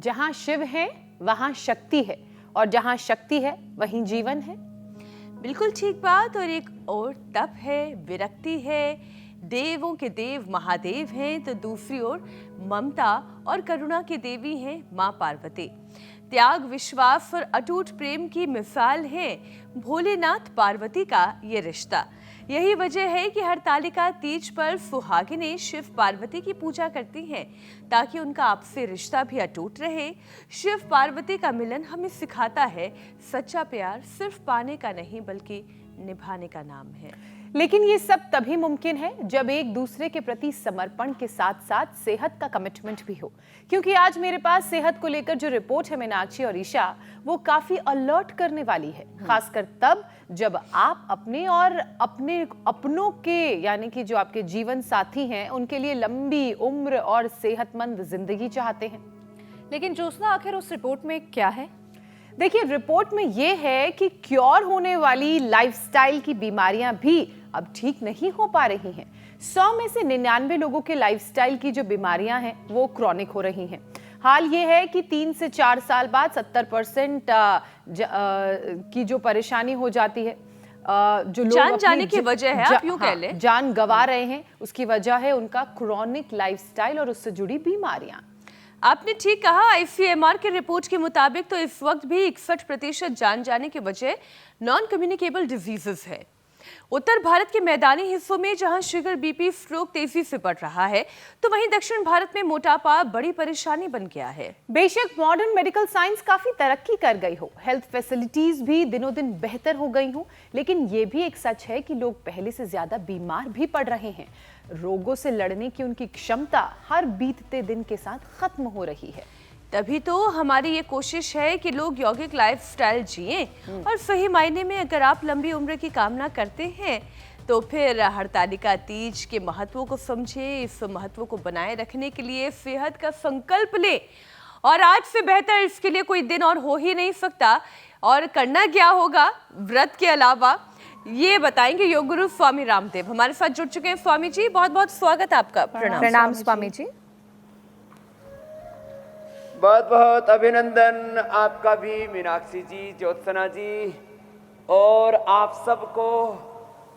जहाँ शिव है वहाँ शक्ति है, और जहाँ शक्ति है वहीं जीवन है। बिल्कुल ठीक बात। और एक और तप है, विरक्ति है, देवों के देव महादेव हैं, तो दूसरी ओर ममता और करुणा की देवी हैं माँ पार्वती। त्याग, विश्वास और अटूट प्रेम की मिसाल है भोलेनाथ पार्वती का ये रिश्ता। यही वजह है कि हरतालिका तीज पर सुहागिनें शिव पार्वती की पूजा करती हैं ताकि उनका आपसी रिश्ता भी अटूट रहे। शिव पार्वती का मिलन हमें सिखाता है सच्चा प्यार सिर्फ पाने का नहीं बल्कि निभाने का नाम है। लेकिन ये सब तभी मुमकिन है जब एक दूसरे के प्रति समर्पण के साथ साथ सेहत का कमिटमेंट भी हो। क्योंकि आज मेरे पास सेहत को लेकर जो रिपोर्ट है मीनाक्षी और ईशा, वो काफी अलर्ट करने वाली है। खासकर तब जब आप अपने और अपनों के यानी कि जो आपके जीवन साथी हैं उनके लिए लंबी उम्र और सेहतमंद जिंदगी चाहते हैं। लेकिन ज्योत्सना, आखिर उस रिपोर्ट में क्या है? देखिए, रिपोर्ट में यह है कि क्योर होने वाली लाइफस्टाइल की बीमारियां भी अब ठीक नहीं हो पा रही हैं। 100 में से 99 लोगों के लाइफस्टाइल की जो बीमारियां हैं वो क्रॉनिक हो रही हैं। हाल ये है कि 3 से 4 साल बाद 70% की जो परेशानी हो जाती है, जो लोग जान जाने की वजह है, आप यूं कह लें, जान गंवा रहे हैं, उसकी वजह है उनका क्रॉनिक लाइफस्टाइल और उससे जुड़ी बीमारियां। आपने ठीक कहा। ICMR के रिपोर्ट के मुताबिक तो इस वक्त भी 61% जान जाने की वजह नॉन कम्युनिकेबल डिजीजेस है। उत्तर भारत के मैदानी हिस्सों में जहां शुगर, बीपी, स्ट्रोक तेजी से बढ़ रहा है, तो वहीं दक्षिण भारत में मोटापा बड़ी परेशानी बन गया है। बेशक मॉडर्न मेडिकल साइंस काफी तरक्की कर गई हो, हेल्थ फैसिलिटीज भी दिनों दिन बेहतर हो गई हो, लेकिन ये भी एक सच है कि लोग पहले से ज्यादा बीमार भी पड़ रहे हैं। रोगों से लड़ने की उनकी क्षमता हर बीतते दिन के साथ खत्म हो रही है। तभी तो हमारी ये कोशिश है कि लोग यौगिक लाइफस्टाइल जिएं। और सही मायने में अगर आप लंबी उम्र की कामना करते हैं तो फिर हरतालिका तीज के महत्व को समझें। इस महत्व को बनाए रखने के लिए सेहत का संकल्प लें, और आज से बेहतर इसके लिए कोई दिन और हो ही नहीं सकता। और करना क्या होगा व्रत के अलावा, ये बताएंगे योग गुरु स्वामी रामदेव हमारे साथ जुड़ चुके हैं। स्वामी जी, बहुत बहुत स्वागत आपका। प्रणाम स्वामी जी। बहुत बहुत अभिनंदन आपका भी मीनाक्षी जी, ज्योत्सना जी, और आप सबको,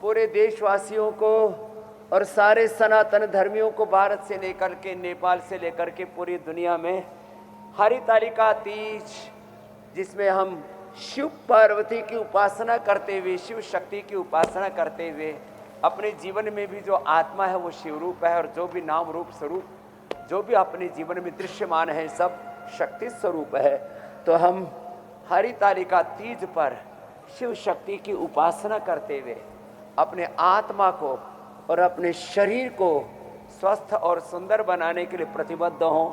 पूरे देशवासियों को और सारे सनातन धर्मियों को, भारत से लेकर के नेपाल से लेकर के पूरी दुनिया में हरितालिका तीज, जिसमें हम शिव पार्वती की उपासना करते हुए, शिव शक्ति की उपासना करते हुए अपने जीवन में भी जो आत्मा है वो शिव रूप है, और जो भी नाम रूप स्वरूप जो भी अपने जीवन में दृश्यमान है सब शक्ति स्वरूप है। तो हम हरितालिका तीज पर शिव शक्ति की उपासना करते हुए अपने आत्मा को और अपने शरीर को स्वस्थ और सुंदर बनाने के लिए प्रतिबद्ध हों,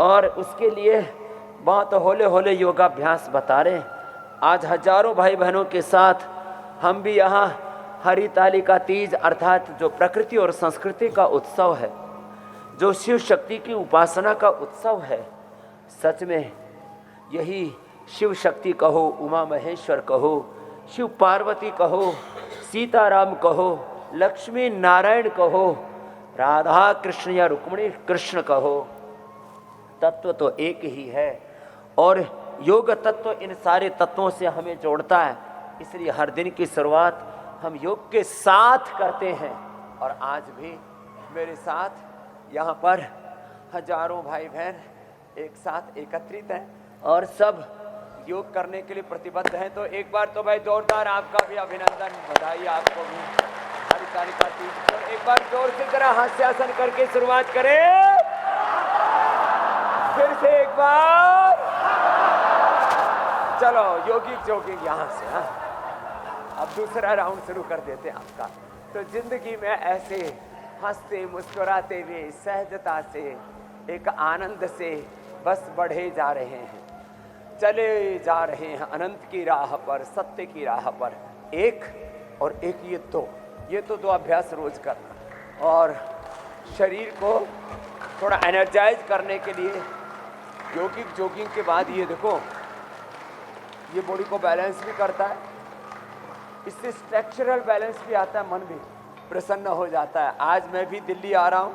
और उसके लिए बहुत होले होले योगाभ्यास बता रहे हैं। आज हजारों भाई बहनों के साथ हम भी यहाँ हरितालिका तीज अर्थात जो प्रकृति और संस्कृति का उत्सव है, जो शिव शक्ति की उपासना का उत्सव है, सच में यही शिव शक्ति कहो, उमा महेश्वर कहो, शिव पार्वती कहो, सीताराम कहो, लक्ष्मी नारायण कहो, राधा कृष्ण या रुक्मिणी कृष्ण कहो, तत्व तो एक ही है। और योग तत्व इन सारे तत्वों से हमें जोड़ता है, इसलिए हर दिन की शुरुआत हम योग के साथ करते हैं। और आज भी मेरे साथ यहाँ पर हजारों भाई बहन एक साथ एकत्रित हैं और सब योग करने के लिए प्रतिबद्ध हैं। तो एक बार तो भाई जोरदार आपका भी अभिनंदन, बधाई आपको भी हरितालिका तीज पर। एक बार जोर से जरा हास्यासन करके शुरुआत करें, फिर से एक बार, चलो योगिक जोगिक यहाँ से। हाँ, अब दूसरा राउंड शुरू कर देते हैं आपका। तो जिंदगी में ऐसे हंसते मुस्कुराते हुए सहजता से, एक आनंद से बस बढ़े जा रहे हैं, चले जा रहे हैं अनंत की राह पर, सत्य की राह पर। एक और एक ये तो दो अभ्यास रोज करना, और शरीर को थोड़ा एनर्जाइज करने के लिए योगिक जोगिंग के बाद ये देखो, ये बॉडी को बैलेंस भी करता है, इससे स्ट्रक्चरल बैलेंस भी आता है, मन भी प्रसन्न हो जाता है। आज मैं भी दिल्ली आ रहा हूँ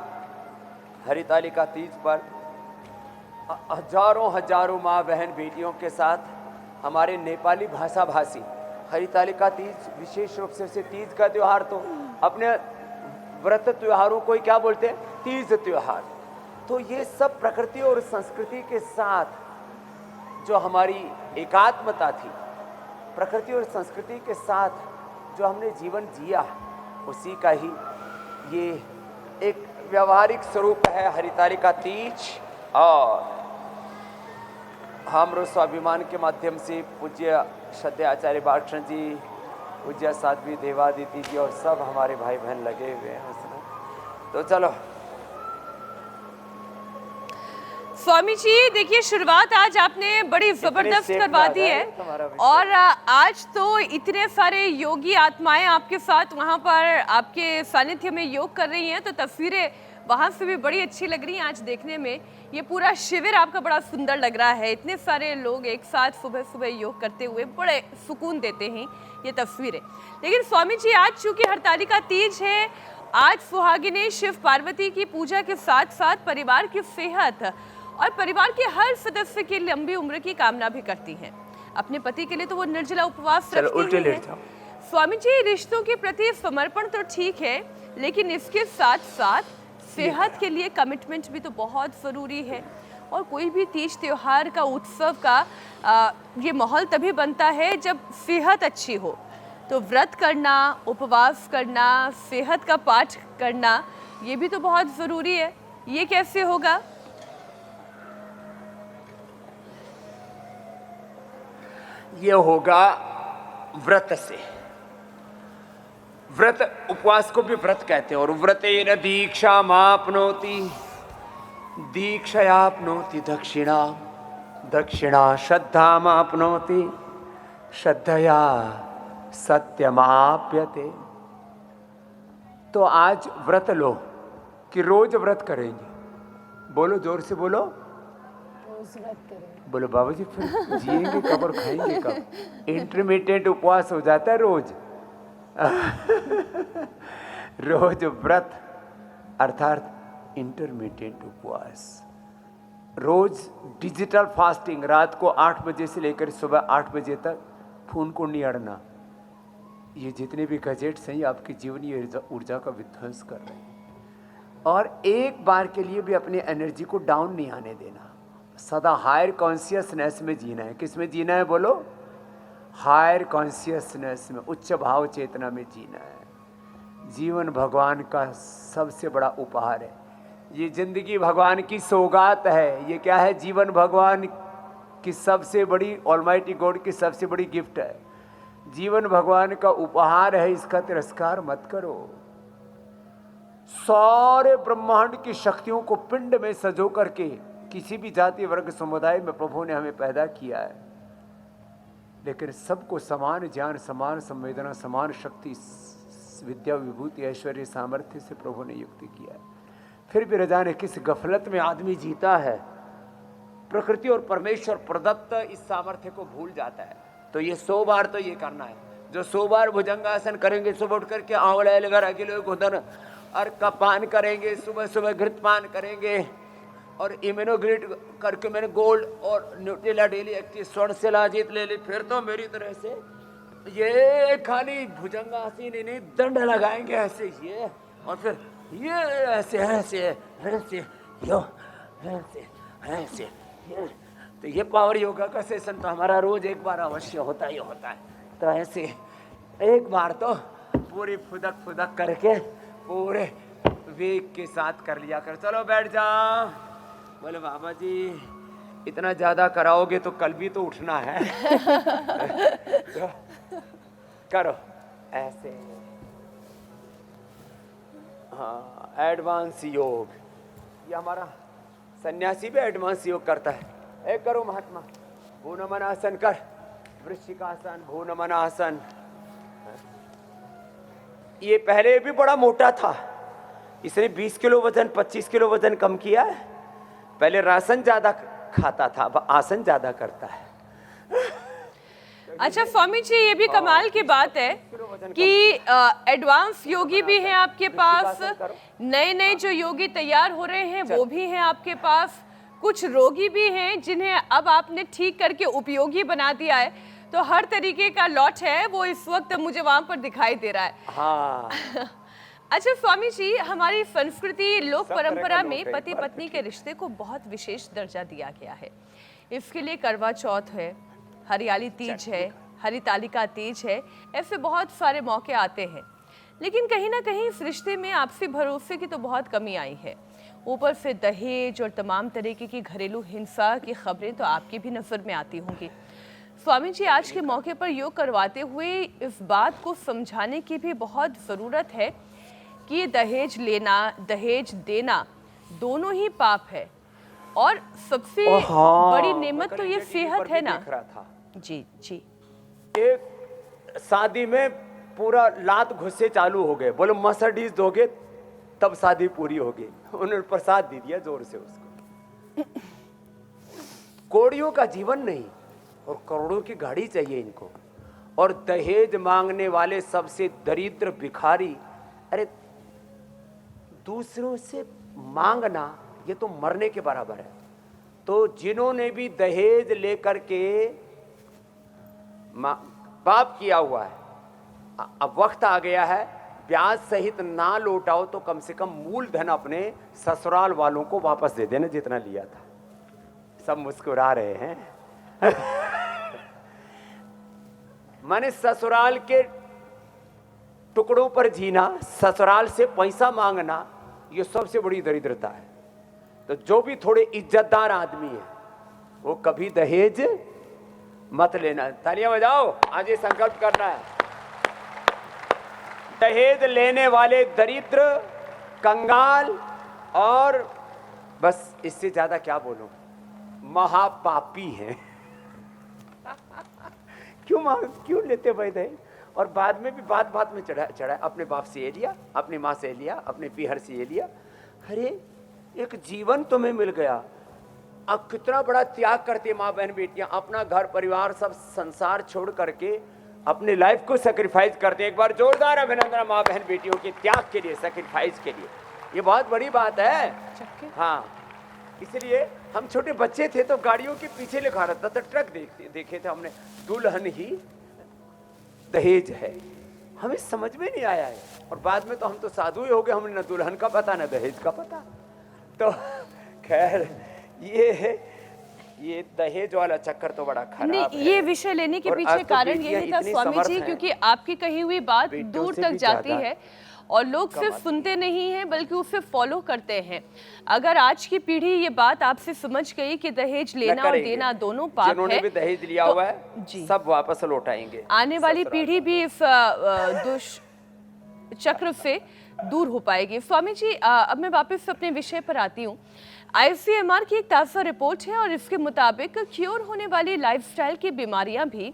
हरितालिका तीज पर, हजारों हजारों माँ बहन बेटियों के साथ हमारे नेपाली भाषा भाषी हरितालिका तीज, विशेष रूप से तीज का त्यौहार तो अपने व्रत त्योहारों को ही क्या बोलते हैं, तीज त्योहार। तो ये सब प्रकृति और संस्कृति के साथ जो हमारी एकात्मता थी, प्रकृति और संस्कृति के साथ जो हमने जीवन जिया, उसी का ही ये एक व्यवहारिक स्वरूप है हरितालिका तीज। और हम स्वाभिमान के माध्यम से पूज्य श्रद्धेय आचार्य बालकृष्ण जी, पूज्य साध्वी देवादिति जी और सब हमारे भाई बहन लगे हुए हैं उसमें। तो चलो स्वामी जी, देखिए शुरुआत आज आपने बड़ी जबरदस्त करवा दी है और आज तो इतने सारे योगी आत्माएं आपके साथ वहां पर आपके सानिध्य में योग कर रही हैं, तो तस्वीरें वहां से भी बड़ी अच्छी लग रही हैं आज देखने में। ये पूरा शिविर आपका बड़ा सुंदर लग रहा है, इतने सारे लोग एक साथ सुबह सुबह योग करते हुए बड़े सुकून देते हैं ये तस्वीरें। लेकिन स्वामी जी, आज चूंकि हरतालिका तीज है, आज सुहागिनें शिव पार्वती की पूजा के साथ साथ परिवार की सेहत और परिवार के हर सदस्य की लंबी उम्र की कामना भी करती हैं। अपने पति के लिए तो वो निर्जला उपवास रखती हैं। स्वामी जी, रिश्तों के प्रति समर्पण तो ठीक है, लेकिन इसके साथ साथ सेहत के लिए कमिटमेंट भी तो बहुत ज़रूरी है। और कोई भी तीज त्योहार का, उत्सव का ये माहौल तभी बनता है जब सेहत अच्छी हो। तो व्रत करना, उपवास करना, सेहत का पाठ करना, ये भी तो बहुत ज़रूरी है। ये कैसे होगा? ये होगा व्रत से। व्रत, उपवास को भी व्रत कहते हैं। और व्रतेन दीक्षा माप्नोति, दीक्षयाप्नोति दक्षिणा, दक्षिणा श्रद्धा माप्नोति, श्रद्धया सत्यमाप्यते। तो आज व्रत लो कि रोज व्रत करेंगे। बोलो, जोर से बोलो। रोज व्रत करेंगे। बोलो बाबा जी, फिर जिएंगे कब और खाएंगे कब? इंटरमीडिएट उपवास हो जाता है रोज। रोज व्रत अर्थात इंटरमीडिएट उपवास। रोज डिजिटल फास्टिंग, रात को 8 बजे से लेकर सुबह 8 बजे तक फोन को नहीं अड़ना। ये जितने भी गजेट्स हैं ये आपकी जीवनी ऊर्जा का विध्वंस कर रहे हैं। और एक बार के लिए भी अपनी एनर्जी को डाउन नहीं आने देना। सदा हायर कॉन्शियसनेस में जीना है। किस में जीना है बोलो? हायर कॉन्शियसनेस में, उच्च भाव चेतना में जीना है। जीवन भगवान का सबसे बड़ा उपहार है। ये जिंदगी भगवान की सौगात है। ये क्या है? जीवन भगवान की सबसे बड़ी, ऑलमाइटी गॉड की सबसे बड़ी गिफ्ट है। जीवन भगवान का उपहार है, इसका तिरस्कार मत करो। सारे ब्रह्मांड की शक्तियों को पिंड में सजो करके किसी भी जाति वर्ग समुदाय में प्रभु ने हमें पैदा किया है, लेकिन सबको समान ज्ञान, समान संवेदना, समान शक्ति, विद्या, विभूति, ऐश्वर्य, सामर्थ्य से प्रभु ने युक्त किया है। फिर भी न जाने किस गफलत में आदमी जीता है, प्रकृति और परमेश्वर प्रदत्त इस सामर्थ्य को भूल जाता है। तो ये 100 बार तो ये करना है। जो 100 बार भुजंगासन करेंगे, सुबह उठ करके आंवला लगा अगिलो गोदन और का पान करेंगे, सुबह सुबह घृत पान करेंगे और इम्यूनोग्रिड करके मैंने गोल्ड और न्यूट्रिला डेली एक्टिव स्वर्ण से लाजीत ले ली, फिर तो मेरी तरह से ये खाली भुजंगासन नहीं, दंड लगाएंगे ऐसे ये, और फिर ये ऐसे ऐसे ऐसे यो ऐसे ऐसे ये। तो ये पावर योगा का सेशन तो हमारा रोज एक बार अवश्य होता ही होता है। तो ऐसे एक बार तो पूरी फुदक फुदक करके पूरे वेग के साथ कर लिया कर। चलो बैठ जाओ। बोले बाबा जी इतना ज्यादा कराओगे तो कल भी तो उठना है। तो करो ऐसे। हाँ, एडवांस योग, ये हमारा सन्यासी भी एडवांस योग करता है। एक करो महात्मा, भूनमनासन कर, वृश्चिकासन, भूनमनासन। ये पहले भी बड़ा मोटा था, इसने 20 किलो वजन, 25 किलो वजन कम किया है। पहले राशन ज्यादा खाता था, अब आसन ज्यादा करता है। अच्छा स्वामी जी, ये भी कमाल की बात है कि एडवांस योगी भी हैं आपके पास, नए नए जो योगी तैयार हो रहे हैं वो भी हैं आपके पास, कुछ रोगी भी हैं जिन्हें अब आपने ठीक करके उपयोगी बना दिया है, तो हर तरीके का लॉट है वो इस वक्त मुझे वहां पर दिखाई दे रहा है। हाँ। अच्छा स्वामी जी, हमारी संस्कृति लोक सब तरह का परंपरा लोट में है, पति बात तो पत्नी के रिश्ते को बहुत विशेष दर्जा दिया गया है। इसके लिए करवा चौथ है, हरियाली तीज है, हरितालिका तीज है, ऐसे बहुत सारे मौके आते हैं। लेकिन कहीं ना कहीं इस रिश्ते में आपसी भरोसे की तो बहुत कमी आई है। ऊपर से दहेज और तमाम तरीके की घरेलू हिंसा की खबरें तो आपकी भी नजर में आती होंगी। स्वामी जी, आज के मौके पर योग करवाते हुए इस बात को समझाने की भी बहुत ज़रूरत है कि ये दहेज लेना, दहेज देना दोनों ही पाप है, और सबसे हाँ, बड़ी नेमत तो ये मैं सेहत पर है भी ना। देख रहा था। जी जी। एक शादी में पूरा लात घुस्से चालू हो गए, बोलो मर्सिडीज दोगे तब शादी पूरी होगी। उन्होंने प्रसाद दे दिया जोर से उसको। कोड़ियों का जीवन नहीं और करोड़ों की गाड़ी चाहिए इनको, और दहेज मांगने वाले सबसे दरिद्र भिखारी। अरे दूसरों से मांगना ये तो मरने के बराबर है। तो जिन्होंने भी दहेज लेकर के पाप किया हुआ है, अब वक्त आ गया है, ब्याज सहित ना लौटाओ तो कम से कम मूलधन अपने ससुराल वालों को वापस दे देना जितना लिया था। सब मुस्कुरा रहे हैं। माने ससुराल के टुकड़ों पर जीना, ससुराल से पैसा मांगना, ये सबसे बड़ी दरिद्रता है। तो जो भी थोड़े इज्जतदार आदमी है वो कभी दहेज मत लेना। तालियां बजाओ, आज ये संकल्प करना है। दहेज लेने वाले दरिद्र, कंगाल और बस इससे ज्यादा क्या बोलूं, महापापी हैं। क्यों लेते भाई दहेज? और बाद में भी बात बात में चढ़ा अपने बाप से ये लिया, अपनी माँ से ये लिया, अपने पीहर से ये लिया। अरे एक जीवन तुम्हें मिल गया, अब कितना बड़ा त्याग करती है माँ बहन बेटियां, अपना घर परिवार सब संसार छोड़ करके अपने लाइफ को सेक्रीफाइस करते हैं। एक बार जोरदार अभिनंदन माँ बहन बेटियों के त्याग के लिए, सेक्रीफाइस के लिए। ये बहुत बड़ी बात है। हाँ, इसलिए हम छोटे बच्चे थे तो गाड़ियों के पीछे लिखा रहता था, ट्रक देखे थे हमने, दुल्हन ही दहेज है। हमें समझ में नहीं आया है, और बाद में तो हम तो साधु ही हो गए, हमने न दुल्हन का पता न दहेज का पता। तो खैर ये दहेज वाला चक्कर तो बड़ा खराब नहीं, है। ये विषय लेने के और पीछे आज तो कारण बेटियां यही था इतनी स्वामी समर्थ जी, हैं, क्योंकि आपकी कही हुई बात बेटियों दूर से तक भी जाती ज्यादा है और लोग सिर्फ सुनते नहीं हैं बल्कि उसे फॉलो करते हैं। अगर आज की पीढ़ी ये बात आपसे समझ गई कि दहेज लेना और देना दोनों पाप है, जिन्होंने भी दहेज लिया तो हुआ है सब वापस लौटाएंगे। आने वाली पीढ़ी भी इस दुष्चक्र से दूर हो पाएगी। स्वामी जी, अब मैं वापस अपने विषय पर आती हूँ। ICMR की एक ताज़ा रिपोर्ट है और इसके मुताबिक क्योर होने वाली लाइफस्टाइल की बीमारियां भी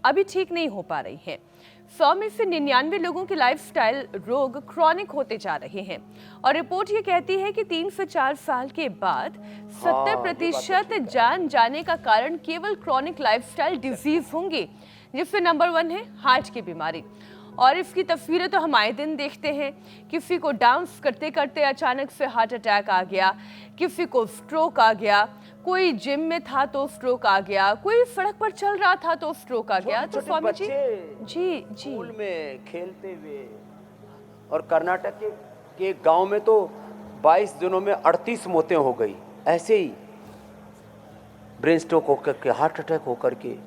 अभी ठीक नहीं हो पा रही हैं। 100 में से 99 लोगों के लाइफस्टाइल रोग क्रॉनिक होते जा रहे हैं, और रिपोर्ट ये कहती है कि 3 से 4 साल के बाद 70% जान जाने का कारण केवल क्रॉनिक लाइफस्टाइल डिजीज होंगे, जिससे नंबर 1 है हार्ट की बीमारी। और इसकी तस्वीरें तो हम आए दिन देखते हैं। किसी को डांस करते करते अचानक से हार्ट अटैक आ गया, किसी को स्ट्रोक आ गया, कोई जिम में था तो स्ट्रोक आ गया, कोई सड़क पर चल रहा था तो स्ट्रोक आ गया। तो स्वामी जी जी स्कूल में खेलते हुए, और कर्नाटक के गांव में तो 22 दिनों में 38 मौतें हो गई, ऐसे ही ब्रेन स्ट्रोक होकर के, हार्ट अटैक होकर के,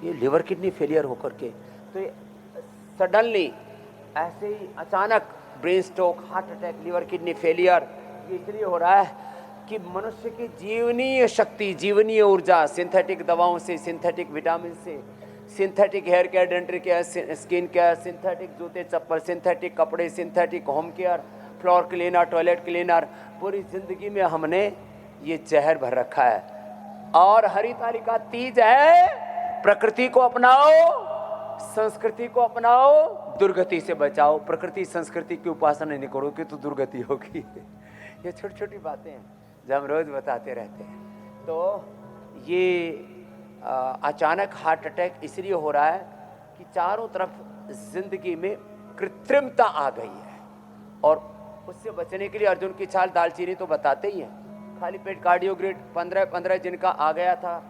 ये लिवर किडनी फेलियर होकर के। तो ये सडनली ऐसे ही अचानक brain stroke, heart attack, liver kidney failure, ये इसलिए हो रहा है कि मनुष्य की जीवनीय शक्ति, जीवनीय ऊर्जा सिंथेटिक दवाओं से, सिंथेटिक विटामिन से, synthetic hair care, dental care, skin care, synthetic जूते चप्पल, सिंथेटिक कपड़े, synthetic home care, floor cleaner, toilet cleaner, पूरी जिंदगी में हमने ये जहर भर रखा है। और हरितालिका तीज है, प्रकृति को अपनाओ, संस्कृति को अपनाओ, दुर्गति से बचाओ। प्रकृति संस्कृति की उपासना नहीं करोगे तो दुर्गति होगी। ये छोटी छोटी बातें हैं जो हम रोज बताते रहते हैं। तो ये अचानक हार्ट अटैक इसलिए हो रहा है कि चारों तरफ जिंदगी में कृत्रिमता आ गई है, और उससे बचने के लिए अर्जुन की छाल दालचीनी तो बताते ही हैं। खाली पेट कार्डियोग्रिड 15 जिनका आ गया था,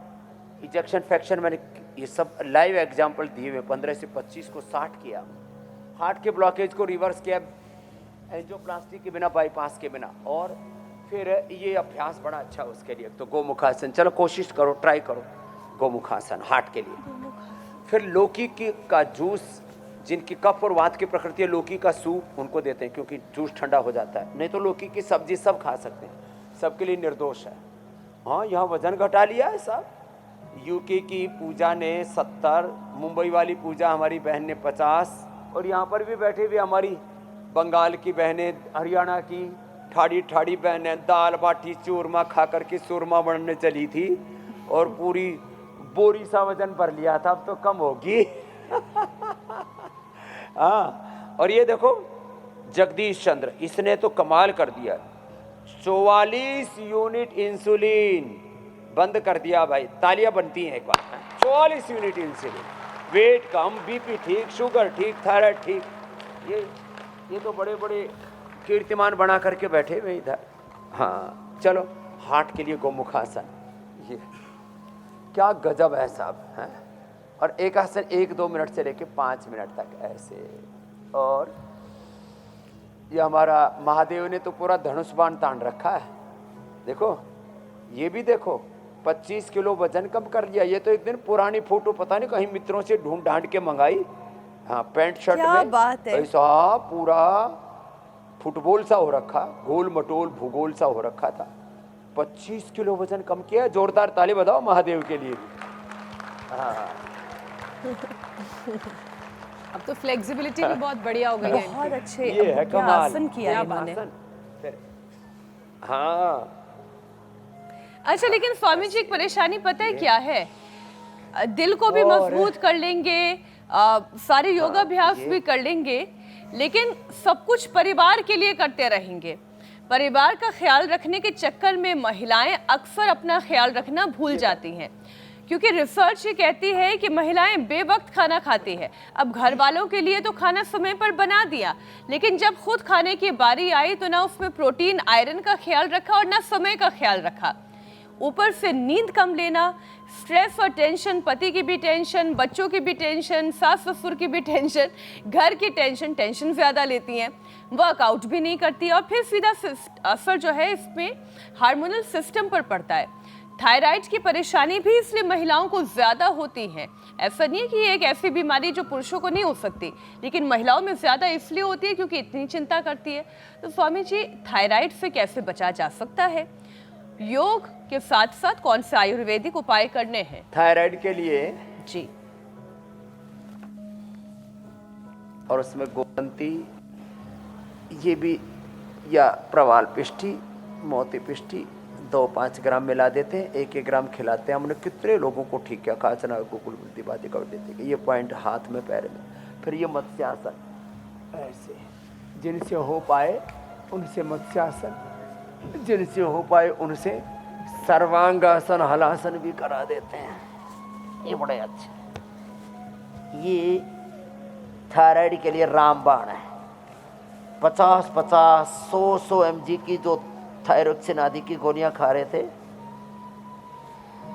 इजेक्शन फ्रैक्शन मैंने ये सब लाइव एग्जाम्पल दिए हुए, 15 से 25 को 60 किया, हार्ट के ब्लॉकेज को रिवर्स किया एंजियोप्लास्टी के बिना, बाईपास के बिना, और फिर ये अभ्यास बड़ा अच्छा उसके लिए। तो गोमुखासन, चलो कोशिश करो, ट्राई करो गोमुखासन हार्ट के लिए। फिर लौकी का जूस, जिनकी कफ और वात की प्रकृति है, लौकी का सूप उनको देते हैं क्योंकि जूस ठंडा हो जाता है। नहीं तो लौकी की सब्जी सब खा सकते हैं, सबके लिए निर्दोष है। हाँ, यहाँ वजन घटा लिया है साहब। यूके की पूजा ने 70, मुंबई वाली पूजा हमारी बहन ने 50, और यहाँ पर भी बैठे हुए हमारी बंगाल की बहनें, हरियाणा की ठाड़ी बहनें दाल बाटी चूरमा खा करके सुरमा बनने चली थी और पूरी बोरी सा वजन भर लिया था, अब तो कम होगी। हाँ, और ये देखो जगदीश चंद्र, इसने तो कमाल कर दिया, 44 यूनिट इंसुलिन बंद कर दिया भाई, तालियां बनती हैं एक बार। 44 यूनिट इंसुलिन, वेट कम, बीपी ठीक, शुगर ठीक, थायराइड ठीक। ये तो बड़े बड़े कीर्तिमान बना करके बैठे हुए इधर। हाँ चलो, हार्ट के लिए गोमुखासन, ये क्या गजब है साहब, हैं। और एक आसन 1-2 मिनट से लेके 5 मिनट तक ऐसे। और ये हमारा महादेव ने तो पूरा धनुष बाण तान रखा है, देखो ये भी देखो, 25 किलो वजन कम कर लिया। ये तो एक दिन पुरानी फोटो पता नहीं कहीं मित्रों से ढूंढ ढांड के मंगाई, हाँ पैंट शर्ट क्या में बात है। ऐसा पूरा फुटबॉल सा हो रखा, गोल मटोल भूगोल सा हो रखा था। 25 किलो वजन कम किया, जोरदार ताली बजाओ महादेव के लिए भी। हाँ अब तो फ्लेक्सिबिलिटी भी बहुत बढ़िया हो गई है बहुत इनकी। अच्छे ये है क्या कमाल, आसन किया क्या इन्होंने। आसन। फिर हाँ, अच्छा, लेकिन स्वामी जी एक परेशानी पता है क्या है, दिल को भी और- मजबूत कर लेंगे, सारे योगाभ्यास भी कर लेंगे, लेकिन सब कुछ परिवार के लिए करते रहेंगे। परिवार का ख्याल रखने के चक्कर में महिलाएं अक्सर अपना ख्याल रखना भूल जाती हैं, क्योंकि रिसर्च ये कहती है कि महिलाएं बेवक्त खाना खाती है। अब घर वालों के लिए तो खाना समय पर बना दिया, लेकिन जब खुद खाने की बारी आई तो ना उसमें प्रोटीन आयरन का ख्याल रखा और ना समय का ख्याल रखा। ऊपर से नींद कम लेना, स्ट्रेस और टेंशन, पति की भी टेंशन, बच्चों की भी टेंशन, सास ससुर की भी टेंशन, घर की टेंशन ज़्यादा लेती हैं, वर्कआउट भी नहीं करती, और फिर सीधा असर जो है इसमें हार्मोनल सिस्टम पर पड़ता है। थायराइड की परेशानी भी इसलिए महिलाओं को ज़्यादा होती है। ऐसा नहीं है कि ये एक ऐसी बीमारी जो पुरुषों को नहीं हो सकती, लेकिन महिलाओं में ज़्यादा इसलिए होती है क्योंकि इतनी चिंता करती है। तो स्वामी जी, थायराइड से कैसे बचा जा सकता है? योग के साथ साथ कौन से आयुर्वेदिक उपाय करने हैं? थायराइड के लिए जी, और उसमें गोमंती, ये भी, या प्रवाल पिष्टी, मोती पिष्टी 2-5 ग्राम मिला देते हैं, 1-1 ग्राम खिलाते हैं। हमने कितने लोगों को ठीक किया, खाचना गोकुल बुद्धि बातें कर देते हैं। ये पॉइंट हाथ में पैर में। फिर ये मत्स्यासन, ऐसे जिनसे हो पाए उनसे मत्स्यासन, जिनसे हो पाए उनसे सर्वांगासन, हलासन भी करा देते हैं। ये बड़े अच्छे। ये थायराइड के लिए रामबाण है। 50-50, 100-100 mg की जो थायरोक्सिन आदि की गोलियां खा रहे थे,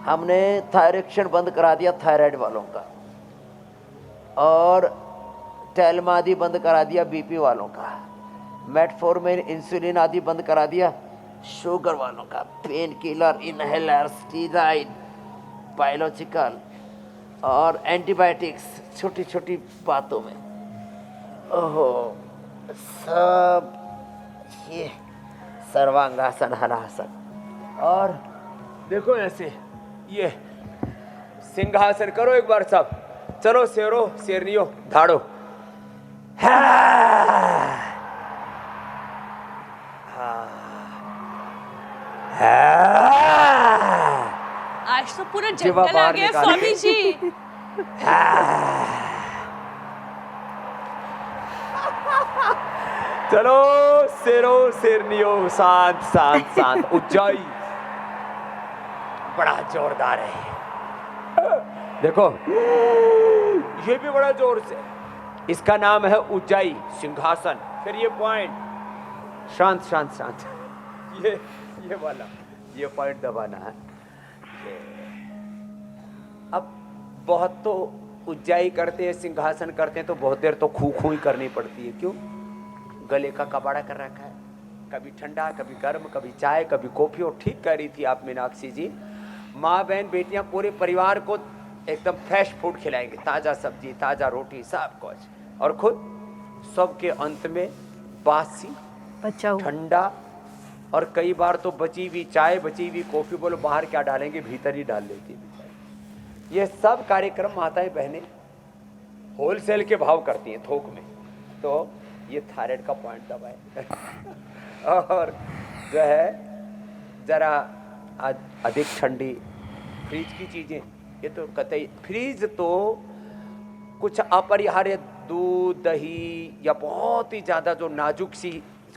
हमने थायरोक्सिन बंद करा दिया थायराइड वालों का, और टेल्मा आदि बंद करा दिया बीपी वालों का, मेटफॉर्मिन, इंसुलिन आदि बंद करा दिया शुगर वालों का, pain killer, inhaler, steroid, biological और एंटीबायोटिक्स छोटी छोटी बातों में। ओहो, सब ये सर्वांगासन, हलासन। और देखो ऐसे, ये सिंहासन करो एक बार सब, चलो शेरो शेरनियो धाड़ो। आज तो पूरा जीवा जंगल आ बाहर गया निकाल स्वामी के। जी। चलो शेरो शेरनियो, शांत शांत शांत। उज्जाई बड़ा जोरदार है, देखो ये भी बड़ा जोर से। इसका नाम है उज्जाई सिंहासन। फिर ये पॉइंट, शांत शांत शांत, ये वाला ये पॉइंट दबाना है। अब बहुत तो उज्जाई करते हैं, सिंहासन करते हैं तो बहुत देर तो खू खू ही करनी पड़ती है। क्यों? गले का कबाड़ा कर रखा है, कभी ठंडा, कभी गर्म, कभी चाय, कभी कॉफी। और ठीक कह रही थी आप मीनाक्षी जी, माँ बहन बेटियां पूरे परिवार को एकदम फ्रेश फूड खिलाएंगे, ताज़ा सब्जी, ताज़ा रोटी, सब कुछ। और खुद सबके अंत में बासी, बच्चा हुआ। ठंडा और कई बार तो बची हुई चाय, बची हुई कॉफी, बोलो बाहर क्या डालेंगे, भीतर ही डाल लेती है बेचारी। ये सब कार्यक्रम माताएं बहनें होलसेल के भाव करती हैं, थोक में। तो ये थायराइड का पॉइंट दबाए। और जो है जरा आज अधिक ठंडी फ्रीज की चीज़ें, ये तो कतई फ्रीज तो कुछ अपरिहार्य दूध, दही या बहुत ही ज़्यादा जो नाजुक सी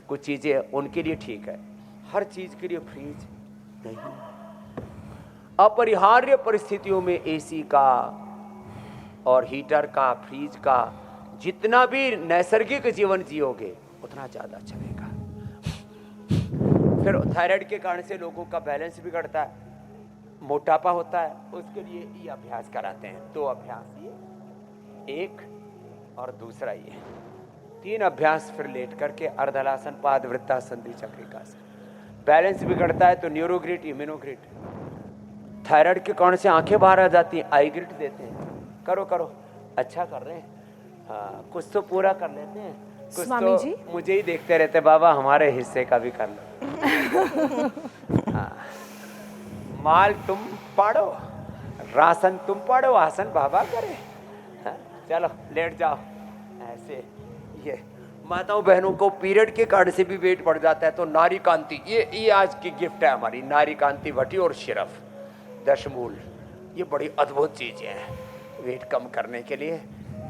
कुछ चीज़ें उनके लिए ठीक है, हर चीज़ के लिए फ्रीज नहीं। अपरिहार्य परिस्थितियों में एसी का और हीटर का, फ्रीज का जितना भी नैसर्गिक जीवन जियोगे उतना ज़्यादा चलेगा। फिर थायराइड के कारण से लोगों का बैलेंस बिगड़ता है, मोटापा होता है। उसके लिए ये अभ्यास कराते हैं, 2 अभ्यास, ये एक और दूसरा ये, 3 अभ्यास। फिर लेट करके अर्धलासन, पादवृत्तासन, द्विचक्रिकासन। बैलेंस बिगड़ता है तो न्यूरोग्रिड, इम्यूनोग्रिड। थायराइड के कारण से आंखें बाहर आ जाती हैं, आई ग्रिड देते हैं। करो करो, अच्छा कर रहे हैं। हाँ, कुछ तो पूरा कर लेते हैं, कुछ स्वामी जी? तो मुझे ही देखते रहते, बाबा हमारे हिस्से का भी कर लो। हाँ, माल तुम पाड़ो, राशन तुम पाड़ो, आसन बाबा करे। हाँ, चलो लेट जाओ। ऐसे ये माताओं बहनों को पीरियड के कारण से भी वेट बढ़ जाता है तो नारी कांति, ये आज की गिफ्ट है हमारी, नारी कांति भट्टी और सिरफ दशमूल। ये बड़ी अद्भुत चीज़ें हैं वेट कम करने के लिए।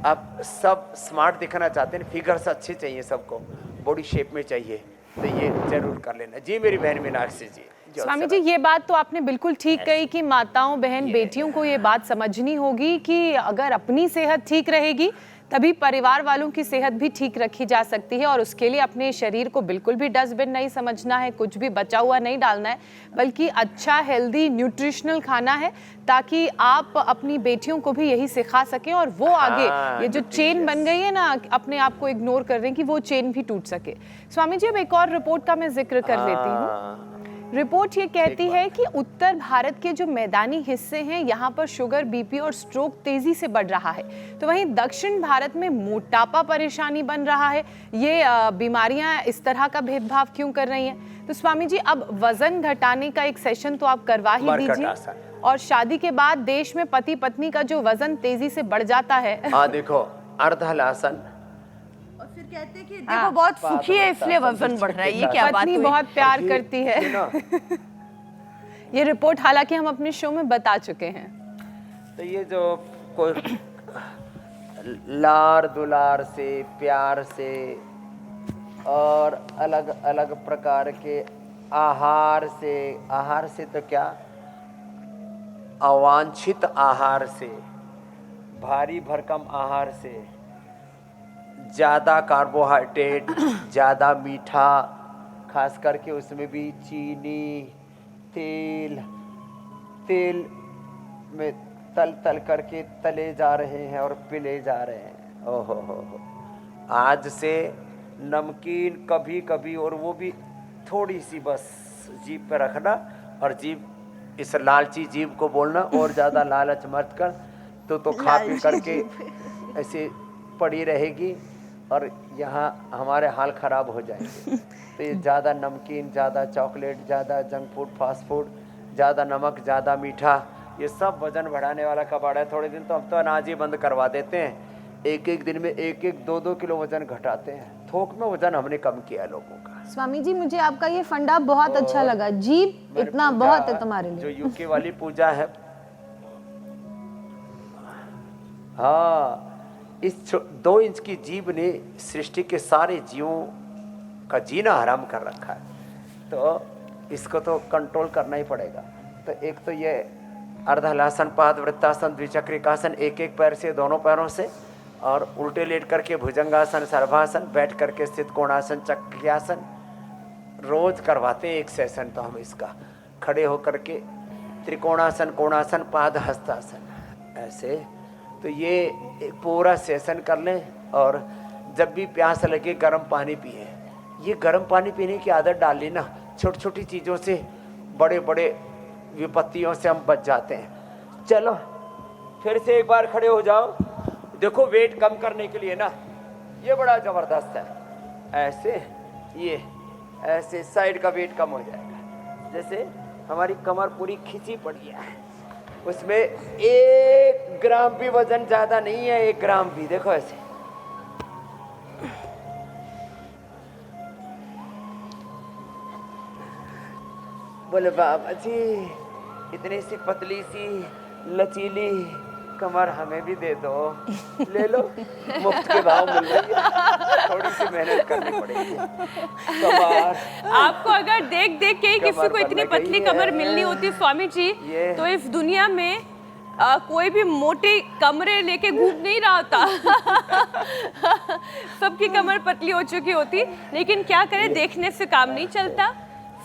अब सब स्मार्ट दिखना चाहते हैं, फिगर्स अच्छे चाहिए, सबको बॉडी शेप में चाहिए, तो ये जरूर कर लेना। जी मेरी बहन मीनाक्षी जी। स्वामी जी, ये बात तो आपने बिल्कुल ठीक कही कि माताओं बहन बेटियों को ये बात समझनी होगी कि अगर अपनी सेहत ठीक रहेगी तभी परिवार वालों की सेहत भी ठीक रखी जा सकती है। और उसके लिए अपने शरीर को बिल्कुल भी डस्टबिन नहीं समझना है, कुछ भी बचा हुआ नहीं डालना है, बल्कि अच्छा हेल्दी न्यूट्रिशनल खाना है, ताकि आप अपनी बेटियों को भी यही सिखा सकें और वो आगे ये जो चेन बन गई है ना, अपने आप को इग्नोर कर रहे हैं, कि वो चेन भी टूट सके। स्वामी जी, अब एक और रिपोर्ट का मैं जिक्र कर लेती हूँ। रिपोर्ट ये कहती है कि उत्तर भारत के जो मैदानी हिस्से हैं, यहाँ पर शुगर, बीपी और स्ट्रोक तेजी से बढ़ रहा है, तो वहीं दक्षिण भारत में मोटापा परेशानी बन रहा है। ये बीमारियां इस तरह का भेदभाव क्यों कर रही हैं? तो स्वामी जी, अब वजन घटाने का एक सेशन तो आप करवा ही दीजिए। और शादी के बाद देश में पति पत्नी का जो वजन तेजी से बढ़ जाता है। हाँ देखो, अर्धलासन। फिर कहते हैं कि देखो बहुत सुखी है इसलिए वजन बढ़ रहा है, ये क्या बात पत्नी हुई? बहुत प्यार करती है। ये रिपोर्ट हालांकि हम अपने शो में बता चुके हैं। तो ये जो कोई लार दुलार से, प्यार से और अलग अलग प्रकार के आहार से तो क्या, अवांछित आहार से, भारी भरकम आहार से, ज़्यादा कार्बोहाइड्रेट, ज़्यादा मीठा, खास करके उसमें भी चीनी, तेल में तल करके तले जा रहे हैं और पिले जा रहे हैं। ओहो हो, आज से नमकीन कभी कभी, और वो भी थोड़ी सी बस जीभ पे रखना, और जीभ, इस लालची जीभ को बोलना और ज़्यादा लालच मत कर, तो खा पी करके ऐसे पड़ी रहेगी और यहाँ हमारे हाल ख़राब हो जाएंगे। तो ये ज़्यादा नमकीन, ज़्यादा चॉकलेट, ज़्यादा जंक फूड, फास्ट फूड, ज़्यादा नमक, ज़्यादा मीठा, ये सब वज़न बढ़ाने वाला कबाड़ है। थोड़े दिन तो हम तो अनाज ही बंद करवा देते हैं, एक दिन में 1-2 किलो वज़न घटाते हैं। थोक में वज़न हमने कम किया लोगों का। स्वामी जी, मुझे आपका ये फंडा बहुत अच्छा लगा। जीभ इतना बहुत है तुम्हारे लिए। जो यूके वाली पूजा है, हाँ, इस 2 इंच की जीभ ने सृष्टि के सारे जीवों का जीना हराम कर रखा है, तो इसको तो कंट्रोल करना ही पड़ेगा। तो एक तो ये अर्धहलासन, पादवृत्तासन, द्विचक्रिकासन, एक पैर से, दोनों पैरों से, और उल्टे लेट करके भुजंगासन, सर्वासन, बैठ करके स्थित कोणासन, चक्रियासन, रोज करवाते हैं 1 सेशन तो हम इसका। खड़े होकर के त्रिकोणासन, कोणासन, पाद हस्तासन, ऐसे। तो ये एक पूरा सेशन कर लें और जब भी प्यास लगे गर्म पानी पिए। ये गर्म पानी पीने की आदत डाल ली ना, छोटी छोटी चीज़ों से, बड़े बड़े विपत्तियों से हम बच जाते हैं। चलो फिर से एक बार खड़े हो जाओ। देखो वेट कम करने के लिए ना ये बड़ा ज़बरदस्त है। ऐसे ये ऐसे साइड का वेट कम हो जाएगा। जैसे हमारी कमर पूरी खिंची पड़ी है, उसमें 1 ग्राम भी वजन ज़्यादा नहीं है, 1 ग्राम भी। देखो ऐसे बोले बाबा जी इतनी सी पतली सी लचीली कमर हमें भी दे दो। ले लो, मुफ्त के भाव मिल रही है, थोड़ी सी मेहनत करनी पड़ेगी। कमर आपको अगर देख देख के ही किसी कमर को इतनी बन गई पतली है। कमर मिलनी होती स्वामी जी, ये। तो इस दुनिया में कोई भी मोटी कमरे लेके घूम नहीं रहा होता। सबकी कमर पतली हो चुकी होती। लेकिन क्या करें, देखने से काम नहीं चलता,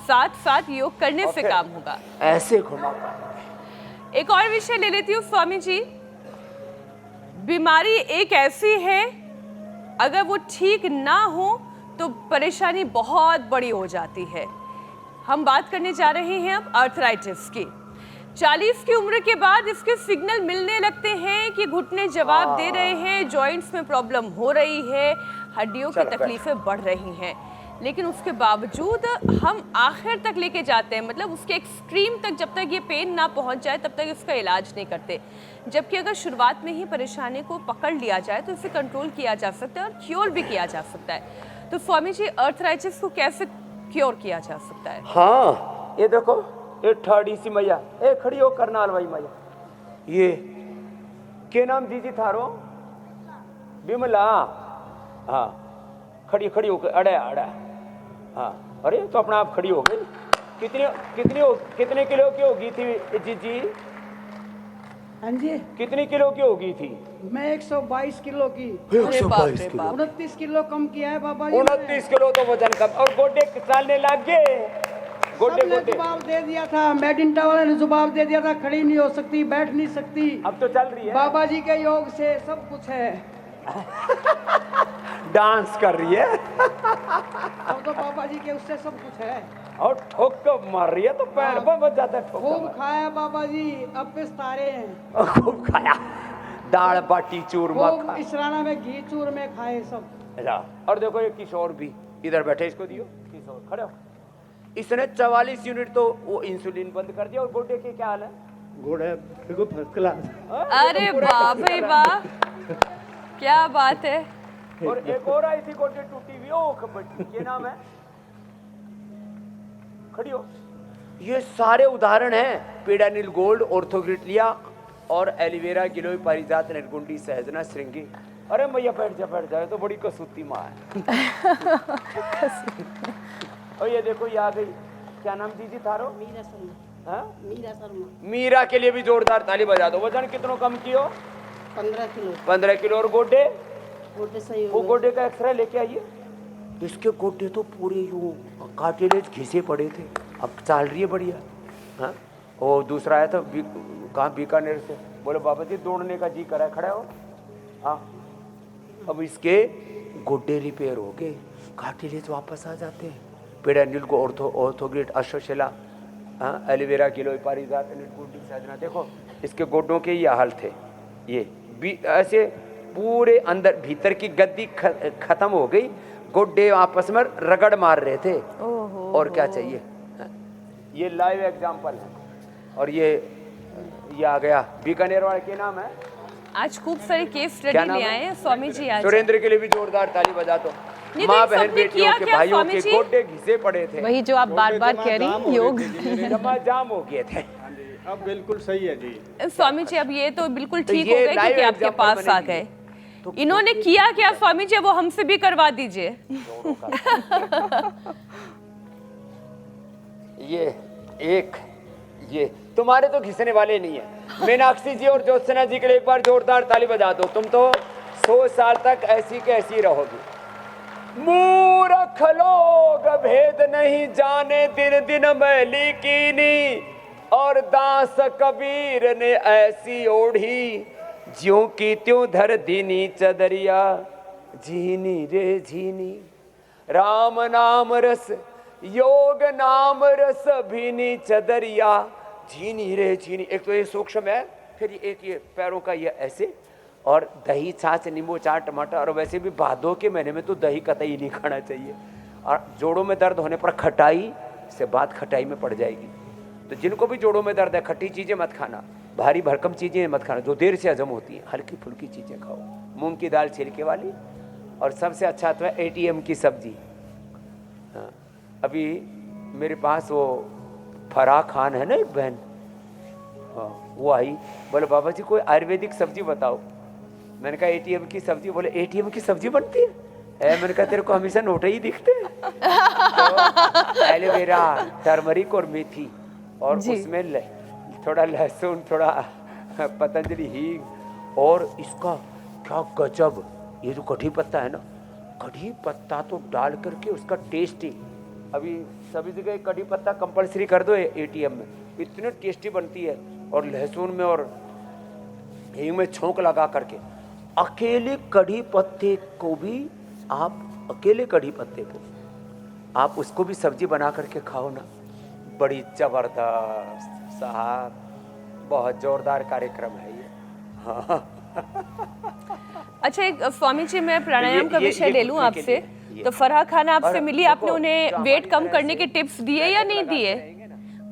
साथ साथ योग करने से काम होगा। ऐसे घुमा पाएंगे। एक और विषय ले लेती हूँ स्वामी जी। बीमारी एक ऐसी है, अगर वो ठीक ना हो तो परेशानी बहुत बड़ी हो जाती है। हम बात करने जा रहे हैं अब आर्थराइटिस की। 40 की उम्र के बाद इसके सिग्नल मिलने लगते हैं कि घुटने जवाब दे रहे हैं, जॉइंट्स में प्रॉब्लम हो रही है, हड्डियों की चलो, तकलीफें बढ़ रही हैं। लेकिन उसके बावजूद हम आखिर तक लेके जाते हैं, मतलब उसके एक्सट्रीम तक, जब तक ये पेन ना पहुंच जाए तब तक इसका इलाज नहीं करते। जबकि अगर शुरुआत में ही परेशानी को पकड़ लिया जाए तो इसे कंट्रोल किया जा सकता है और क्योर भी किया जा सकता है। तो स्वामी जी, आर्थराइटिस को कैसे क्योर किया जा सकता है? हाँ ये देखो, ये ठाड़ी सी मैया, ए खड़ी हो करनाल भाई मैया, ये के नाम दीदी थारो? बिमला। हाँ खड़ी खड़ी हो अड़े अड़ा। हाँ अरे तो अपना आप खड़ी हो गई। कितने किलो की होगी थी जीजी? हाँ जी, कितनी किलो की होगी थी? मैं 122 किलो की, 122 किलो। 29 किलो कम किया है बाबा जी। 29 किलो तो वजन कम। और गोडे चालने लग गए? गोडे सबने गोडे जवाब दे दिया था, मेडिंटा वाले ने जवाब दे दिया था, खड़ी नहीं हो सकती, बैठ नहीं सकती। अब तो चल रही है, बाबा जी के योग से सब कुछ है। डांस कर रही है अब तो बाबा जी के उससे सब कुछ है। और ठोक कर मार रही है तो पैर पर बच जाता है। ठोक खूब खाया बाबा जी, अब पिस्तारे हैं। और खूब खाया, दाल बाटी चूरमा खूब खाया। इसराना में घी चूर में खाए सब। अच्छा, और देखो ये किशोर भी इधर बैठे, इसको दियो। किशोर खड़े हो। इसने 44 यूनिट तो वो इंसुलिन बंद कर दिया। और गोडे के क्या हाल है? घोड़ा बिल्कुल फर्स्ट क्लास। अरे वाह भाई वाह, क्या बात है। और एक और आई थी गोडे टूटी हुई, ओ खबड़ी, ये नाम है? खड़ी हो। ये सारे उदाहरण हैं पेडानिल गोल्ड, ऑर्थोग्रिट लिया और एलोवेरा गिलोय पारिजात निर्गुंडी सहजना श्रृंगी। अरे मैया बैठ जा, तो बड़ी कसूती माँ है। और ये देखो ये आ गई, क्या नाम दीदी थारो? मीरा शर्मा। हाँ? मीरा शर्मा। मीरा के लिए भी जोरदार ताली बजा दो। वजन कितनों कम कियो? 15 किलो। 15 किलो। और गोडे? गोटे सही वो हो गए। गोडे का एक्सरे लेके आइए। इसके गोडे तो पूरे यूं कार्टिलेज घिसे पड़े थे, अब चाल रही है बढ़िया। हाँ, वो दूसरा आया था कहाँ, बीकानेर से, बोले बाबा जी दौड़ने का जी करा है, खड़ा हो। हाँ, अब इसके गोडे रिपेयर हो गए, कार्टिलेज वापस आ जाते हैं। पेडानिल को ऑर्थोग्रिट, अश्वशिला, हाँ, एलोवेरा गिलोय पारिजात निर्गुंडी सहजना। देखो इसके गोडों के ये हाल थे। ये ऐसे पूरे अंदर भीतर की गद्दी खत्म हो गई, गोडे आपस में रगड़ मार रहे थे। और क्या चाहिए? ये लाइव एग्जांपल है। और ये आ गया बीकानेर वाले, के नाम है? आज खूब सारे केस क्या स्टडी नाम ले है? आए हैं स्वामी जी आज। सुरेंद्र के लिए भी जोरदार ताली बजा दो। नहीं, माँ तो बहन सबने बेटियों किया के क्या भाइयों स्वामी के जी? गोडे घिसे पड़े थे, वही जो आप बार बार कह रही हैं, योग। जमा जाम हो गए थे। अब बिल्कुल सही है जी। स्वामी जी अब ये तो बिल्कुल तो ठीक ये हो गए live क्योंकि आपके example पास आ बनेगी। गए। तो इन्होंने किया क्या स्वामी जी, वो हमसे भी करवा दीजिए। ये तुम्हारे तो घिसने वाले नहीं है। मीनाक्षी जी और ज्योत्सना जी के लिए एक बार जोरदार ताली बजा दो। तुम तो 100 साल तक ऐसी के ऐसी रहोगी। मूर्ख लोग भेद नहीं जाने, दिन दिन मैली कीनी, और दास कबीर ने ऐसी ओढ़ी, ज्यों की त्यों धर दीनी चदरिया, झीनी रे झीनी। राम नाम रस योग नाम रस भीनी चदरिया, झीनी रे झीनी। एक तो ये सूक्ष्म है, फिर एक ये पैरों का ये ऐसे, और दही छाछ नींबू चार टमाटर। और वैसे भी भादों के महीने में तो दही कतई नहीं खाना चाहिए। और जोड़ों में दर्द होने पर खटाई से बात खटाई में पड़ जाएगी। तो जिनको भी जोड़ों में दर्द है, खट्टी चीज़ें मत खाना, भारी भरकम चीज़ें मत खाना जो देर से हजम होती हैं, हल्की फुल्की चीज़ें खाओ, मूंग की दाल छिलके वाली। और सबसे अच्छा तो है ATM की सब्जी। हाँ, अभी मेरे पास वो फराह खान है ना, एक बहन, हाँ, वो आई, बोले बाबा जी कोई आयुर्वेदिक सब्जी बताओ। मैंने कहा ATM की सब्जी। बोले ATM की सब्जी बनती है? मैंने कहा तेरे को हमेशा नोटे ही दिखते हैं। तो एलोवेरा, टर्मरिक और मेथी, और उसमें थोड़ा लहसुन, थोड़ा पतंजलि हींग, और इसका क्या गजब, ये जो कढ़ी पत्ता है ना, कढ़ी पत्ता तो डाल करके उसका टेस्ट ही, अभी सभी जगह कढ़ी पत्ता कंपलसरी कर दो ATM में, इतनी टेस्टी बनती है। और लहसुन में और हींग में छोंक लगा करके, अकेले कढ़ी पत्ते को भी आप, अकेले कढ़ी पत्ते को आप उसको भी सब्जी बना करके खाओ ना, बड़ी जबरदस्त साहब, बहुत जोरदार कार्यक्रम है ये। हाँ। अच्छा, एक स्वामी जी मैं प्राणायाम का विषय ले लूं घुटने के आपसे। लिए। तो फराह खान आपसे और मिली, देखो, आपने उन्हें जो वेट हमारे कम यहाँ करने से के टिप्स दिए या नहीं दिए?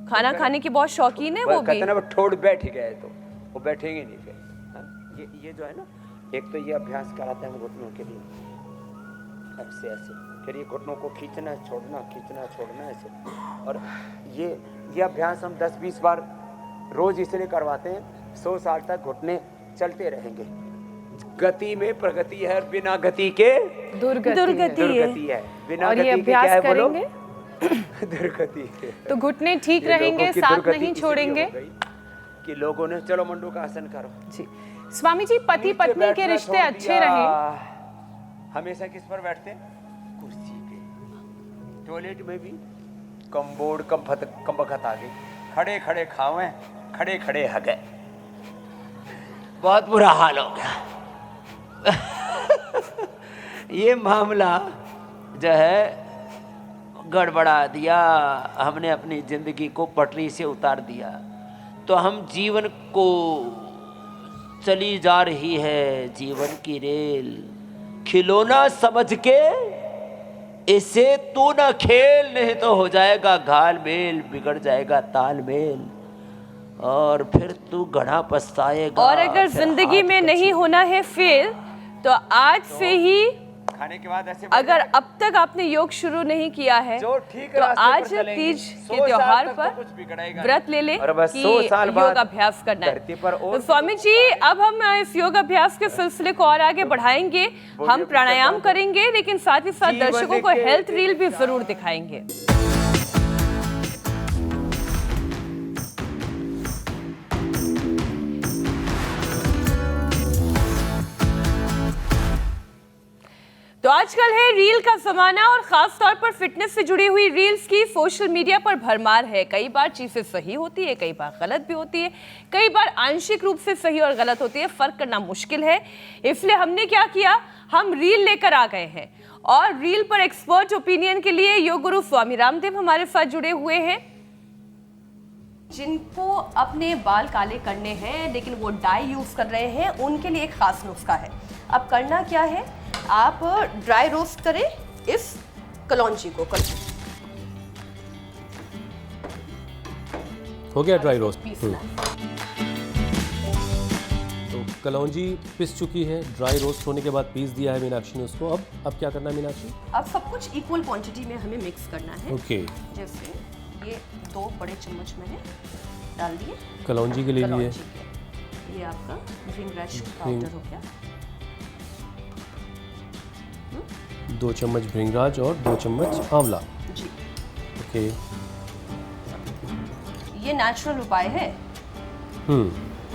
खाना खाने की बहुत शौकीन है वो भी। कहते ना वो ठोड़ बैठ गए तो वो बैठेंगे नहीं फिर। हाँ, ये जो है ना, एक तो ये अभ्यास कराते हैं हम घुटनों के लिए, ऐसे ऐसे, फिर ये घुटनों को खींचना छोड़ना, खींचना छोड़ना ऐसे। और ये अभ्यास हम 10-20 बार रोज इसलिए करवाते हैं, 100 साल तक घुटने चलते रहेंगे। गति में प्रगति है, बिना गति के दुर्गति है। बिना और ये गति के क्या अभ्यास है बोलो? करेंगे दुर्गति। तो घुटने ठीक ये लोगों रहेंगे, की साथ दुर्गति नहीं इसीलिए छोड़ेंगे। हो गई कि लोगों ने चलो मंडू का आसन करो। जी स्वामी जी, पति नीचे पत्नी के बैठना रिश्ते छोड़ अच्छे दिया। रहें। हमेशा किस पर बैठते हैं? कुर्सी पे। टॉयलेट में भी कम बोर्ड कम बखत आ गई, खड़े खड़े खावे, खड़े खड़े हगे, बहुत बुरा हाल हो गया। ये मामला जो है गड़बड़ा दिया, हमने अपनी जिंदगी को पटरी से उतार दिया। तो हम जीवन को, चली जा रही है जीवन की रेल, खिलौना समझ के इसे तू न खेल, नहीं तो हो जाएगा घाल मेल, बिगड़ जाएगा तालमेल, और फिर तू घड़ा पछताएगा। और अगर फिर जिंदगी हाथ में नहीं होना है फेल, तो आज से ही, खाने के बाद ऐसे अगर अब तक आपने योग शुरू नहीं किया है, जो ठीक तो रास्ते पर आज चलेंगे, तीज 100 के साल त्योहार तक तो पर कुछ बिगड़ेगा व्रत नहीं। ले लें और बस कि 100 साल योग बाद अभ्यास करना है। धरती पर और तो स्वामी जी, अब हम इस योग अभ्यास के सिलसिले को और आगे बढ़ाएंगे। हम प्राणायाम करेंगे, लेकिन साथ ही साथ जीवन दर्शकों को के हेल्थ रील भी जरूर दिखाएंगे। तो आजकल है रील का जमाना, और खास तौर पर फिटनेस से जुड़ी हुई रील्स की सोशल मीडिया पर भरमार है। कई बार चीजें सही होती है, कई बार गलत भी होती है, कई बार आंशिक रूप से सही और गलत होती है, फर्क करना मुश्किल है। इसलिए हमने क्या किया, हम रील लेकर आ गए हैं, और रील पर एक्सपर्ट ओपिनियन के लिए योग गुरु स्वामी रामदेव हमारे साथ जुड़े हुए हैं। जिनको अपने बाल काले करने हैं लेकिन वो डाई यूज कर रहे हैं, उनके लिए एक खास नुस्खा है। अब करना क्या है, आप ड्राई रोस्ट करें इस कलौंजी को। हो गया ड्राई रोस्ट। पीसना है। तो कलौंजी पिस चुकी है, ड्राई रोस्ट होने के बाद पीस दिया है मीनाक्षी ने उसको। अब क्या करना है मीनाक्षी? अब सब कुछ इक्वल क्वांटिटी में हमें मिक्स करना है। ओके। जैसे ये 2 बड़े चम्मच मैंने डाल दिए कलौंजी के लिए भी है। कलौंजी के। ये आपका भृंगराज पाउडर हो गया, 2 चम्मच भृंगराज और 2 चम्मच आंवला। जी। ओके। ये नेचुरल उपाय है।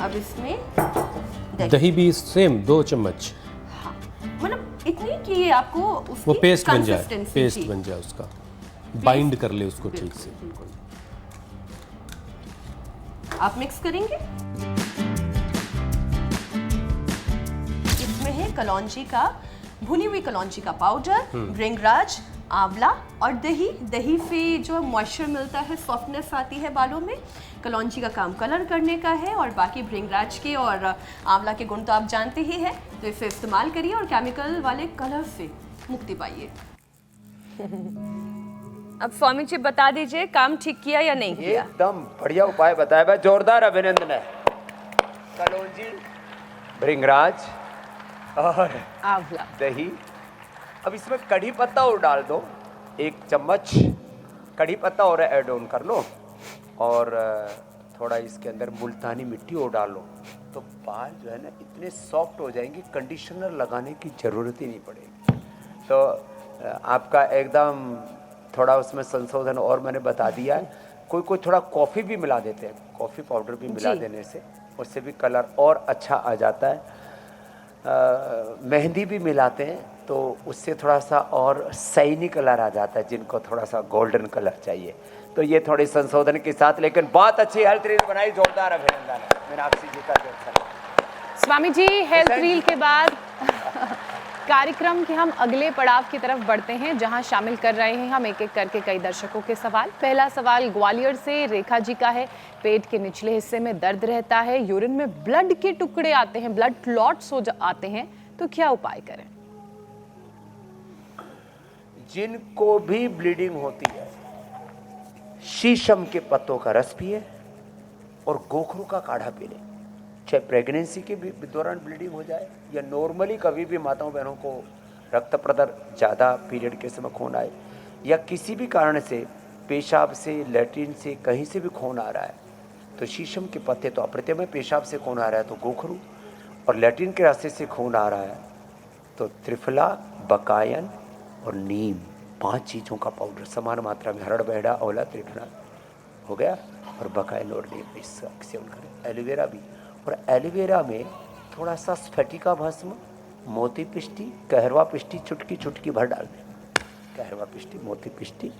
अब इसमें दही भी सेम 2 चम्मच। हाँ, मतलब इतनी कि ये आपको उसकी वो पेस्ट बन जाए, consistency, पेस्ट जी। बन जाए उसका, बाइंड कर ले उसको ठीक से। बिल्कुल। आप मिक्स करेंगे। इसमें है कलौंजी का, भुनी हुई कलौंजी का पाउडर, भृंगराज, आंवला और दही। दही से जो मॉइस्चर मिलता है, सॉफ्टनेस आती है बालों में। कलौंजी का काम कलर करने का है और बाकी भृंगराज के और आंवला के गुण तो आप जानते ही हैं। तो इसे इस्तेमाल करिए और केमिकल वाले कलर से मुक्ति पाइए। अब स्वामी जी बता दीजिए, काम ठीक किया या नहीं किया? एकदम बढ़िया उपाय बताया भाई, जोरदार अभिनंदन है। कलौंजी, भृंगराज और आंवला। दही। अब इसमें कढ़ी पत्ता और डाल दो, 1 चम्मच कढ़ी पत्ता और ऐड ऑन कर लो, और थोड़ा इसके अंदर मुल्तानी मिट्टी और डाल लो, तो बाल जो है ना इतने सॉफ्ट हो जाएंगे, कंडीशनर लगाने की ज़रूरत ही नहीं पड़ेगी। तो आपका एकदम थोड़ा उसमें संशोधन और मैंने बता दिया है। कोई थोड़ा कॉफ़ी भी मिला देते हैं, कॉफ़ी पाउडर भी मिला देने से उससे भी कलर और अच्छा आ जाता है। मेहंदी भी मिलाते हैं तो उससे थोड़ा सा और सैनी कलर आ जाता है, जिनको थोड़ा सा गोल्डन कलर चाहिए। तो ये थोड़ी संशोधन के साथ, लेकिन बहुत अच्छी हेल्थ रील बनाई, जोरदार अभिनंदन है मीनाक्षी जी का। स्वामी जी, हेल्थ रील के बाद कार्यक्रम के हम अगले पड़ाव की तरफ बढ़ते हैं, जहां शामिल कर रहे हैं हम एक एक करके कई दर्शकों के सवाल। पहला सवाल ग्वालियर से रेखा जी का है। पेट के निचले हिस्से में दर्द रहता है, यूरिन में ब्लड के टुकड़े आते हैं, ब्लड क्लॉट्स हो आते हैं, तो क्या उपाय करें? जिनको भी ब्लीडिंग होती है, शीशम के पत्तों का रस पिए और गोखरू का काढ़ा पी लें। चाहे प्रेगनेंसी के भी दौरान ब्लीडिंग हो जाए या नॉर्मली कभी भी माताओं बहनों को रक्त प्रदर ज़्यादा पीरियड के समय खून आए, या किसी भी कारण से पेशाब से, लैट्रिन से, कहीं से भी खून आ रहा है, तो शीशम के पत्ते तो अप्रत्यय में, पेशाब से खून आ रहा है तो गोखरू, और लैट्रिन के रास्ते से खून आ रहा है तो त्रिफला, बकायन और नीम, 5 चीज़ों का पाउडर समान मात्रा में, हरड़, बहड़ा, औला, त्रिफला हो गया, और बकायन और नीम इसका सेवन करें। एलोवेरा भी, और एलोवेरा में थोड़ा सा स्फटिका भस्म, मोती पिष्टी, कहरवा पिष्टी चुटकी चुटकी भर डाल दें। कहरवा पिष्टी, मोती पिष्टी,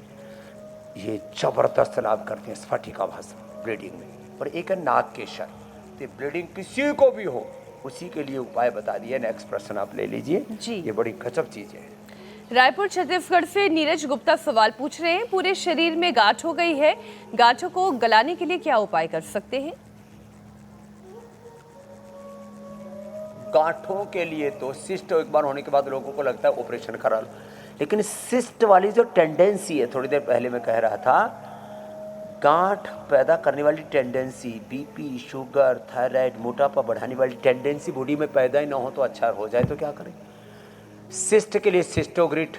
ये जबरदस्त लाभ करते हैं स्फटिका भस्म ब्लीडिंग में। और एक है नाग केसर, तो ब्लीडिंग किसी को भी हो उसी के लिए उपाय बता दिए। नेक्स्ट प्रश्न आप ले लीजिए जी। ये बड़ी गजब चीज़ है। रायपुर छत्तीसगढ़ से नीरज गुप्ता सवाल पूछ रहे हैं, पूरे शरीर में गांठ हो गई है, गांठों को गलाने के लिए क्या उपाय कर सकते हैं? गांठों के लिए तो सिस्ट एक बार होने के बाद लोगों को लगता है ऑपरेशन करा लो, लेकिन सिस्ट वाली जो टेंडेंसी है, थोड़ी देर पहले मैं कह रहा था, गांठ पैदा करने वाली टेंडेंसी, बीपी, शुगर, थायराइड, मोटापा बढ़ाने वाली टेंडेंसी बॉडी में पैदा ही ना हो तो अच्छा हो जाए तो क्या करें? सिस्ट के लिए सिस्टोग्रिट,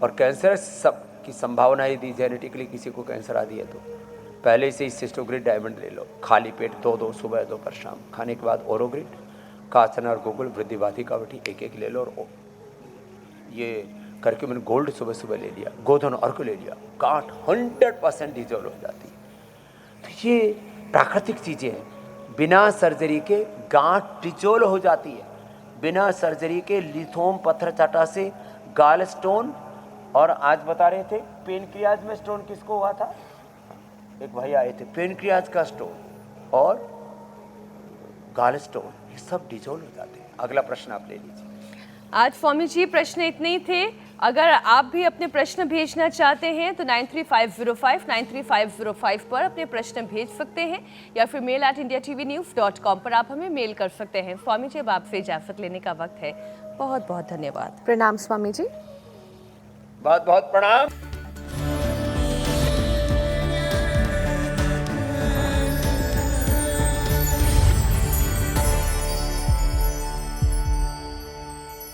और कैंसर सब की संभावना यदि जेनेटिकली किसी को कैंसर आदि है तो पहले से ही सिस्टोग्रिट डायमंड ले लो, खाली पेट 2 सुबह 2 पर शाम, खाने के बाद ओरोग्रिट, कासन और गोकुल, वृद्धिवादी कावटी 1 ले लो, और ये करके मैंने गोल्ड सुबह सुबह ले लिया, गोधन अर्क ले लिया, गांठ 100% डिजोल्व हो जाती है। तो ये प्राकृतिक चीज़ें हैं, बिना सर्जरी के गांठ डिजोल्व हो जाती है, बिना सर्जरी के लिथोम पत्थर चाटा से गाल स्टोन, और आज बता रहे थे पेनक्रियाज में स्टोन किसको हुआ था, एक भाई आए थे, पेनक्रियाज का स्टोन और गाल स्टोन, ये सब डिजोल्व हो जाते हैं। अगला प्रश्न आप ले लीजिए। आज स्वामी जी प्रश्न इतने ही थे। अगर आप भी अपने प्रश्न भेजना चाहते हैं तो 9350593505 पर अपने प्रश्न भेज सकते हैं, या फिर mail@indiatv.news.com पर आप हमें मेल कर सकते हैं। स्वामी जी, अब आपसे इजाजत लेने का वक्त है। बहुत बहुत धन्यवाद। प्रणाम स्वामी जी। बहुत बहुत प्रणाम।